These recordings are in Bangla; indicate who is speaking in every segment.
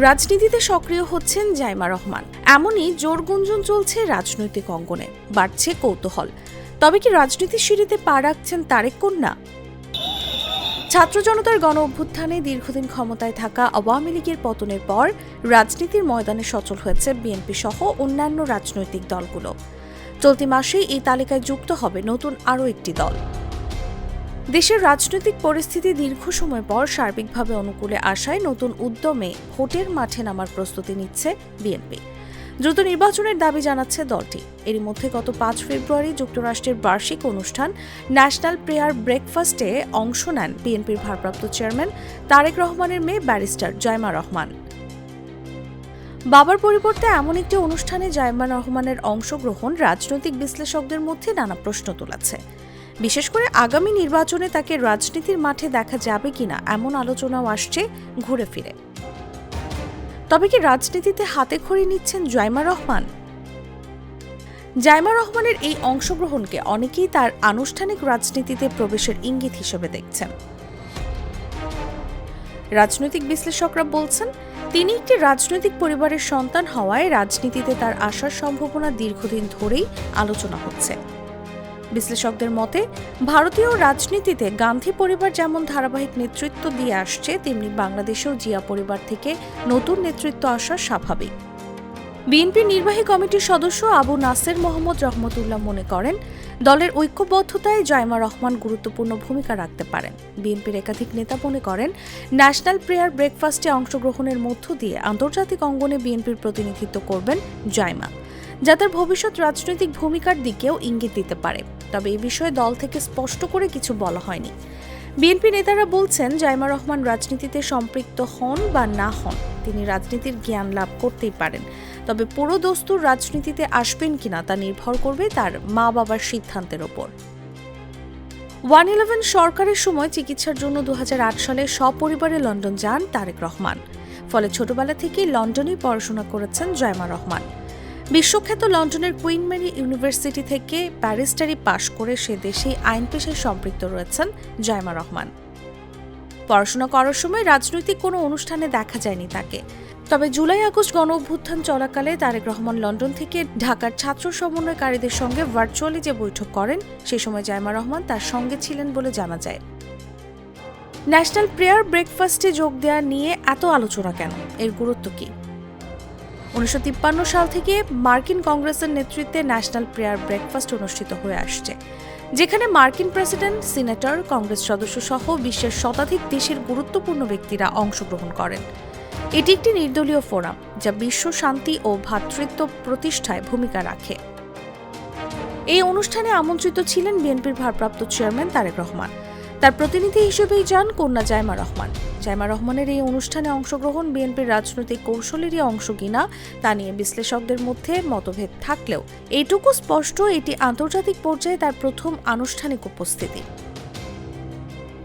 Speaker 1: রাজনীতিতে সক্রিয় হচ্ছেন জাইমা রহমান। এমনই জোর গুঞ্জন চলছে রাজনৈতিক অঙ্গনে, বাড়ছে কৌতূহল। তবে কি রাজনীতির সিঁড়িতে পা রাখছেন তারেক কন্যা? ছাত্র জনতার গণ অভ্যুত্থানে দীর্ঘদিন ক্ষমতায় থাকা আওয়ামী লীগের পতনের পর রাজনীতির ময়দানে সচল হয়েছে বিএনপি সহ অন্যান্য রাজনৈতিক দলগুলো। চলতি মাসেই এই তালিকায় যুক্ত হবে নতুন আরও একটি দল। দেশের রাজনৈতিক পরিস্থিতি দীর্ঘ সময় পর সার্বিকভাবে অনুকূলে আসায় নতুন উদ্যমে ভোটের মাঠে নামার প্রস্তুতি নিচ্ছে বিএনপি। দ্রুত নির্বাচনের দাবি জানাচ্ছে দলটি। এরই মধ্যে গত 5 ফেব্রুয়ারি যুক্তরাষ্ট্রের বার্ষিক অনুষ্ঠান ন্যাশনাল প্রেয়ার ব্রেকফাস্টে অংশ নেন বিএনপির ভারপ্রাপ্ত চেয়ারম্যান তারেক রহমানের মেয়ে ব্যারিস্টার জাইমা রহমান। বাবার পরিবর্তে এমন একটি অনুষ্ঠানে জাইমা রহমানের অংশগ্রহণ রাজনৈতিক বিশ্লেষকদের মধ্যে নানা প্রশ্ন তোলাচ্ছে। বিশেষ করে আগামী নির্বাচনে তাকে রাজনীতির মাঠে দেখা যাবে কিনা এমন আলোচনাও আসছে ঘুরে ফিরে। তবে কি রাজনীতিতে হাতে খড়ি নিচ্ছেন জাইমা রহমান? জাইমা রহমানের এই অংশগ্রহণকে অনেকেই তার আনুষ্ঠানিক রাজনীতিতে প্রবেশের ইঙ্গিত হিসেবে দেখছেন। রাজনৈতিক বিশ্লেষকরা বলছেন, তিনি একটি রাজনৈতিক পরিবারের সন্তান হওয়ায় রাজনীতিতে তার আসার সম্ভাবনা দীর্ঘদিন ধরেই আলোচনা হচ্ছে। বিশ্লেষকদের মতে, ভারতীয় রাজনীতিতে গান্ধী পরিবার যেমন ধারাবাহিক নেতৃত্ব দিয়ে আসছে, তেমনি বাংলাদেশেও জিয়া পরিবার থেকে নতুন নেতৃত্ব আসা স্বাভাবিক। বিএনপির নির্বাহী কমিটির সদস্য আবু নাসের মোহাম্মদ রহমতুল্লাহ মনে করেন, দলের ঐক্যবদ্ধতায় জাইমা রহমান গুরুত্বপূর্ণ ভূমিকা রাখতে পারেন। বিএনপির একাধিক নেতা মনে করেন, ন্যাশনাল প্রেয়ার ব্রেকফাস্টে অংশগ্রহণের মধ্য দিয়ে আন্তর্জাতিক অঙ্গনে বিএনপির প্রতিনিধিত্ব করবেন জাইমা, যা তার ভবিষ্যৎ রাজনৈতিক ভূমিকার দিকেও ইঙ্গিত দিতে পারে। তবে এই বিষয়ে দল থেকে স্পষ্ট করে কিছু বলা হয়নি। বিএনপি নেতারা বলছেন, জাইমা রহমান রাজনীতিতে সম্পৃক্ত হন বা না হন, তিনি রাজনীতির জ্ঞান লাভ করতেই পারেন। তবে পুরো দস্তুর রাজনীতিতে আসবেন কিনা তা নির্ভর করবে তার মা বাবার সিদ্ধান্তের ওপর। 111 সরকারের সময় চিকিৎসার জন্য 2008 সালে সপরিবারে লন্ডন যান তারেক রহমান। ফলে ছোটবেলা থেকেই লন্ডনেই পড়াশোনা করেছেন জাইমা রহমান। বিশ্বখ্যাত লন্ডনের কুইন মেরি ইউনিভার্সিটি থেকে ব্যারিস্টারি পাশ করে সে দেশেই আইন পেশায় সম্পৃক্ত রয়েছেন জাইমা রহমান। পড়াশোনা করার সময় রাজনৈতিক কোনো অনুষ্ঠানে দেখা যায়নি তাকে। তবে জুলাই আগস্ট গণ অভ্যুত্থান চলাকালে তারেক রহমান লন্ডন থেকে ঢাকার ছাত্র সমন্বয়কারীদের সঙ্গে ভার্চুয়ালি যে বৈঠক করেন, সে সময় জাইমা রহমান তার সঙ্গে ছিলেন বলে জানা যায়। ন্যাশনাল প্রেয়ার ব্রেকফাস্টে যোগ দেওয়া নিয়ে এত আলোচনা কেন? এর গুরুত্ব কি? 1953 সাল থেকে মার্কিন কংগ্রেসের নেতৃত্বে ন্যাশনাল প্রেয়ার ব্রেকফাস্ট অনুষ্ঠিত হয়ে আসছে, যেখানে মার্কিন প্রেসিডেন্ট, সিনেটর, কংগ্রেস সদস্য সহ বিশ্বের শতাধিক দেশের গুরুত্বপূর্ণ ব্যক্তিরা অংশগ্রহণ করেন। এটি একটি নির্দলীয় ফোরাম, যা বিশ্ব শান্তি ও ভ্রাতৃত্ব প্রতিষ্ঠায় ভূমিকা রাখে। এই অনুষ্ঠানে আমন্ত্রিত ছিলেন বিএনপির ভারপ্রাপ্ত চেয়ারম্যান তারেক রহমান। তার প্রতিনিধি হিসেবেই যান কন্যা জাইমা রহমান। জাইমা রহমানের এই অনুষ্ঠানে অংশগ্রহণ বিএনপির রাজনৈতিক কৌশলেরই অংশ কিনা তা নিয়ে বিশ্লেষকদের মধ্যে মতভেদ থাকলেও এইটুকু স্পষ্ট, এটি আন্তর্জাতিক পর্যায়ে তার প্রথম আনুষ্ঠানিক উপস্থিতি।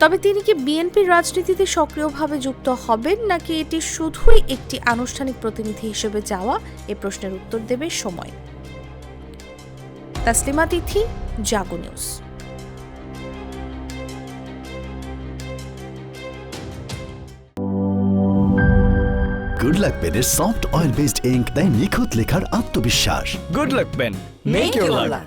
Speaker 1: তবে তিনি কি বিএনপির রাজনীতিতে সক্রিয়ভাবে যুক্ত হবেন, নাকি এটি শুধুই একটি আনুষ্ঠানিক প্রতিনিধি হিসেবে যাওয়া, এ প্রশ্নের উত্তর দেবে সময়। Taslima Tithi, Jago news.
Speaker 2: Good luck পেনের সফট অয়েল বেসড ইঙ্ক দেয় নিখুঁত লেখার আত্মবিশ্বাস।
Speaker 3: Good luck pen, make your lakh.